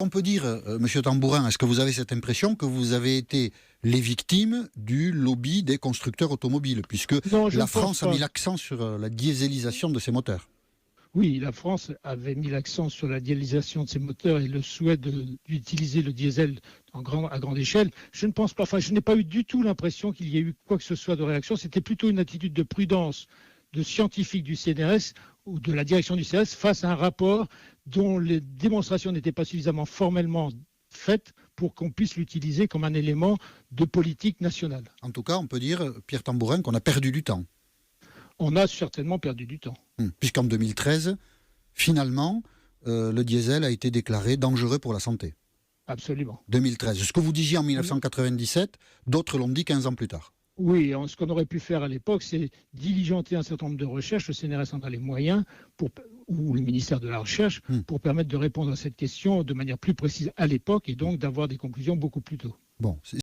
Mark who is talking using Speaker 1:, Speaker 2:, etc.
Speaker 1: qu'on peut dire, Monsieur Tambourin, est-ce que vous avez cette impression que vous avez été les victimes du lobby des constructeurs automobiles, puisque
Speaker 2: Non,
Speaker 1: la France a mis l'accent sur la dieselisation de ses moteurs?
Speaker 2: Oui, la France avait mis l'accent sur la dieselisation de ses moteurs et le souhait d'utiliser le diesel à grande échelle. Je ne pense pas, enfin, je n'ai pas eu du tout l'impression qu'il y ait eu quoi que ce soit de réaction. C'était plutôt une attitude de prudence de scientifiques du CNRS ou de la direction du CNRS face à un rapport dont les démonstrations n'étaient pas suffisamment formellement faites pour qu'on puisse l'utiliser comme un élément de politique nationale.
Speaker 1: En tout cas, on peut dire, Pierre Tambourin, qu'on a perdu du temps.
Speaker 2: On a certainement perdu du temps.
Speaker 1: Puisqu'en 2013, finalement, le diesel a été déclaré dangereux pour la santé.
Speaker 2: Absolument.
Speaker 1: 2013. Ce que vous disiez en 1997, d'autres l'ont dit 15 ans plus tard.
Speaker 2: Oui, ce qu'on aurait pu faire à l'époque, c'est diligenter un certain nombre de recherches. Le CNRS en a les moyens, ou le ministère de la Recherche, pour permettre de répondre à cette question de manière plus précise à l'époque et donc d'avoir des conclusions beaucoup plus tôt.
Speaker 1: Bon,